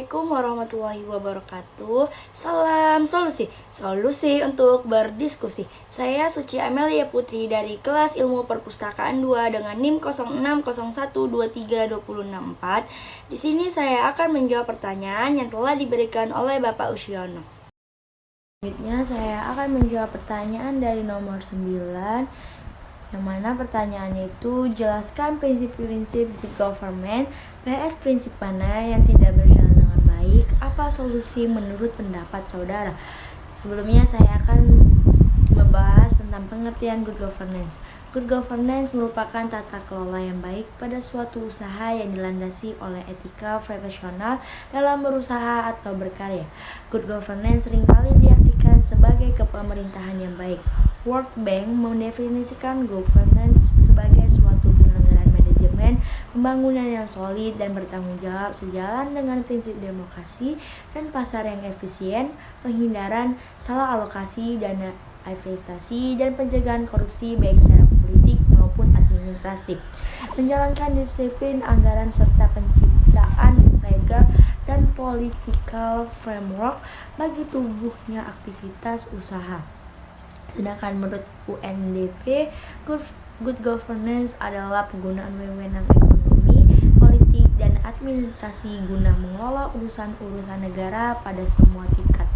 Assalamualaikum warahmatullahi wabarakatuh. Salam solusi, solusi untuk berdiskusi. Saya Suci Amelia Putri dari kelas Ilmu Perpustakaan 2 dengan NIM 0601232064. Di sini saya akan menjawab pertanyaan yang telah diberikan oleh Bapak Usyono. Selanjutnya saya akan menjawab pertanyaan dari nomor 9, yang mana pertanyaannya itu jelaskan prinsip-prinsip good government PS prinsip mana yang tidak berjalan dengan baik, apa solusi menurut pendapat saudara. Sebelumnya saya akan membahas tentang pengertian good governance. Good governance merupakan tata kelola yang baik pada suatu usaha yang dilandasi oleh etika profesional dalam berusaha atau berkarya. Good governance seringkali diartikan sebagai kepemerintahan yang baik. World Bank mendefinisikan governance sebagai suatu penyelenggaraan manajemen pembangunan yang solid dan bertanggung jawab sejalan dengan prinsip demokrasi dan pasar yang efisien, penghindaran salah alokasi dana investasi, dan pencegahan korupsi baik secara politik maupun administratif, menjalankan disiplin anggaran serta penciptaan legal dan political framework bagi tumbuhnya aktivitas usaha. Sedangkan menurut UNDP, good governance adalah penggunaan wewenang ekonomi, politik, dan administrasi guna mengelola urusan-urusan negara pada semua tingkat.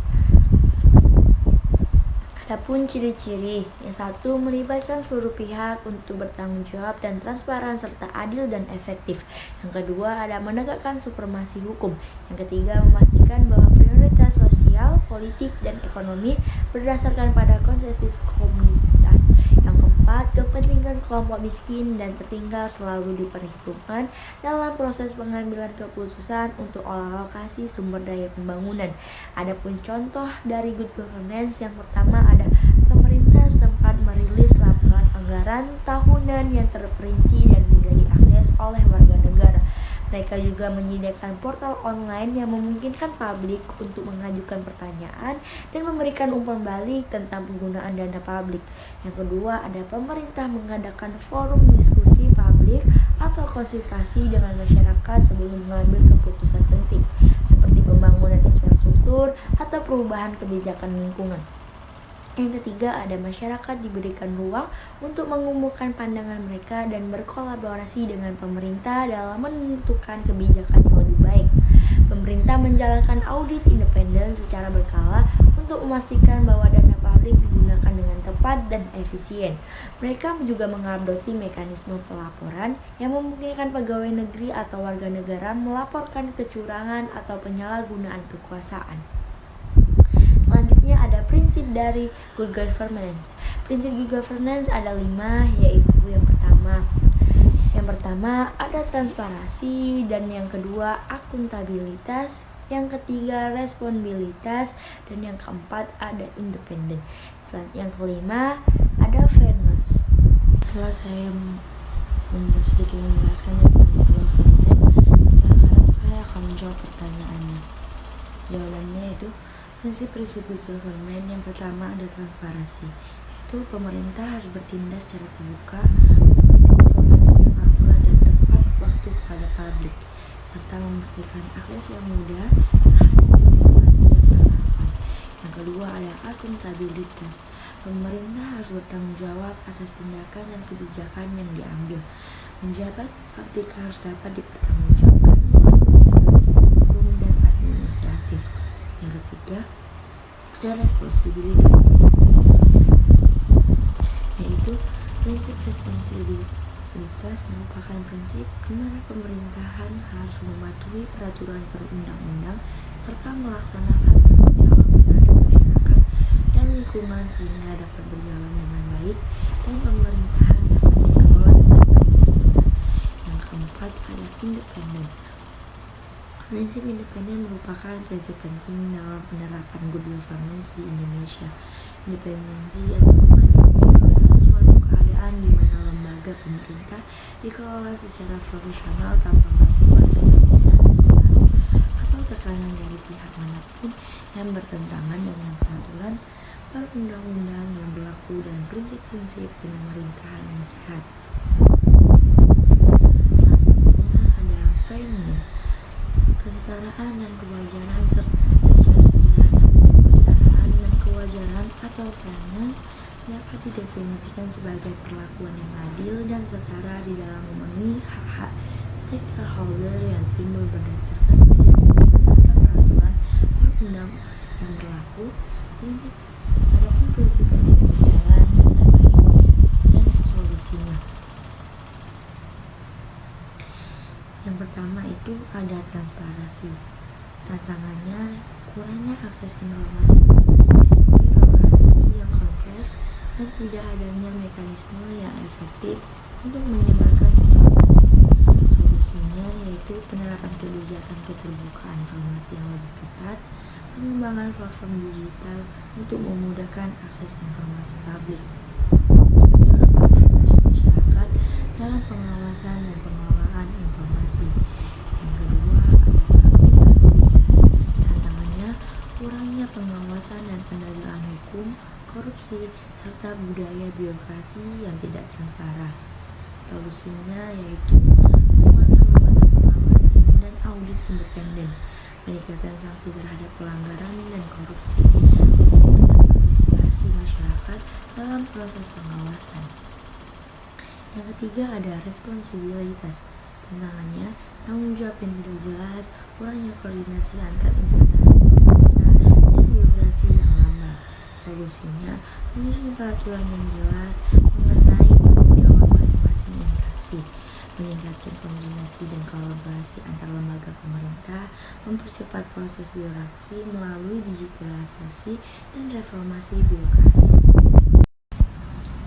Adapun ciri-ciri, yang satu melibatkan seluruh pihak untuk bertanggung jawab dan transparan serta adil dan efektif. Yang kedua ada menegakkan supremasi hukum. Yang ketiga memastikan bahwa prioritas sosial, politik, dan ekonomi berdasarkan pada konsensus komunitas. Yang keempat, kepentingan kelompok miskin dan tertinggal selalu diperhitungkan dalam proses pengambilan keputusan untuk alokasi sumber daya pembangunan. Adapun contoh dari good governance, yang pertama ada pemerintah setempat merilis laporan anggaran tahunan yang terperinci dan mudah diakses oleh warga negara. Mereka juga menyediakan portal online yang memungkinkan publik untuk mengajukan pertanyaan dan memberikan umpan balik tentang penggunaan dana publik. Yang kedua, ada pemerintah mengadakan forum diskusi publik atau konsultasi dengan masyarakat sebelum mengambil keputusan penting, seperti pembangunan infrastruktur atau perubahan kebijakan lingkungan. Yang ketiga, ada masyarakat diberikan ruang untuk mengumumkan pandangan mereka dan berkolaborasi dengan pemerintah dalam menentukan kebijakan yang lebih baik. Pemerintah menjalankan audit independen secara berkala untuk memastikan bahwa dana publik digunakan dengan tepat dan efisien. Mereka juga mengadopsi mekanisme pelaporan yang memungkinkan pegawai negeri atau warga negara melaporkan kecurangan atau penyalahgunaan kekuasaan. Selanjutnya ada prinsip dari good governance. Prinsip good governance ada 5, yaitu yang pertama ada transparansi, dan yang kedua akuntabilitas, yang ketiga responsibilitas, dan yang keempat ada independen. Yang kelima ada fairness. Setelah saya sedikit menjelaskan tentang good governance, sekarang saya akan menjawab pertanyaannya. Jawabannya itu prinsip-prinsip good government. Yang pertama ada transparansi, yaitu pemerintah harus bertindak secara terbuka, memberikan informasi yang akurat dan tepat waktu kepada publik, serta memastikan akses yang mudah terhadap informasi yang relevan. Yang kedua ada akuntabilitas, pemerintah harus bertanggung jawab atas tindakan dan kebijakan yang diambil. Penjabat publik harus dapat dipertanggungjawabkan melalui mekanisme hukum dan administratif. Yang ketiga ada responsibilitas, yaitu prinsip responsibilitas merupakan prinsip di mana pemerintahan harus mematuhi peraturan perundang-undang serta melaksanakan tanggung jawab terhadap masyarakat dan lingkungan sehingga dapat berjalan dengan baik dan pemerintahan dapat dikelola dengan baik dan benar. Yang keempat ada independen. Prinsip independen merupakan prinsip penting dalam penerapan good governance di Indonesia. Independensi atau kemandirian adalah suatu keadaan di mana lembaga pemerintah dikelola secara profesional tanpa bantuan kepentingan dan pengaruh atau tekanan dari pihak manapun yang bertentangan dengan peraturan perundang-undang yang berlaku dan prinsip-prinsip pemerintahan yang sehat. Selanjutnya ada fairness. kesetaraan dan kewajaran. Secara sederhana, prinsip kesetaraan dan kewajaran atau fairness dapat didefinisikan sebagai perlakuan yang adil dan setara di dalam memenuhi hak-hak stakeholder yang timbul berdasarkan perjanjian serta peraturan perundang yang berlaku. Adapun prinsip yang tidak berjalan dengan baik dan solusinya. Yang pertama itu ada transparansi. Tantangannya kurangnya akses informasi publik, birokrasi yang kompleks, dan tidak adanya mekanisme yang efektif untuk menyebarkan informasi. Solusinya yaitu penerapan kebijakan keterbukaan informasi yang lebih ketat, pengembangan platform digital untuk memudahkan akses informasi publik, mendorong partisipasi masyarakat dalam pengawasan dan pengelolaan informasi. Yang kedua adalah akuntabilitas. Tantangannya kurangnya pengawasan dan penegakan hukum, korupsi, serta budaya birokrasi yang tidak transparan. Solusinya yaitu penguatan lembaga pengawasan dan audit independen, peningkatan sanksi terhadap pelanggaran dan korupsi, meningkatkan partisipasi masyarakat dalam proses pengawasan. Yang ketiga ada responsibilitas. Tantangannya tanggung jawab yang tidak jelas, kurangnya koordinasi antar instansi pemerintah, dan birokrasi yang lambat. Solusinya menyusun peraturan yang jelas mengenai tanggung jawab masing-masing instansi, meningkatkan koordinasi dan kolaborasi antar lembaga pemerintah, mempercepat proses birokrasi melalui digitalisasi dan reformasi birokrasi.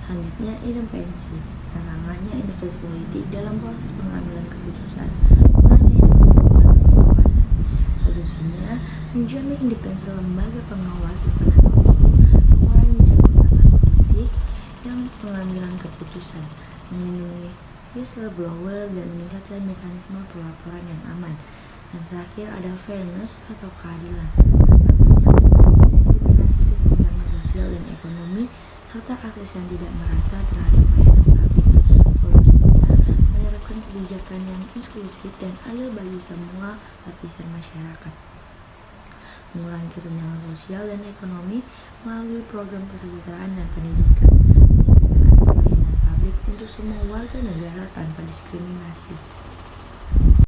Selanjutnya, independensi. Tantangannya intervensi politik dalam proses pengambilan keputusan, kurangnya intervensi lembaga pengawasan. Solusinya menjamin independensi lembaga pengawas dan penegak hukum, mengurangi campur tangan politik yang pengambilan keputusan, melindungi whistleblower, dan meningkatkan mekanisme pelaporan yang aman. Dan terakhir ada fairness atau keadilan. Tantangannya diskriminasi, kesenjangan sosial dan ekonomi, serta akses yang tidak merata terhadap layanan publik. Solusinya menerapkan kebijakan yang inklusif dan adil bagi semua lapisan masyarakat, mengurangi kesenjangan sosial dan ekonomi melalui program kesejahteraan dan pendidikan, meningkatkan akses layanan publik untuk semua warga negara tanpa diskriminasi.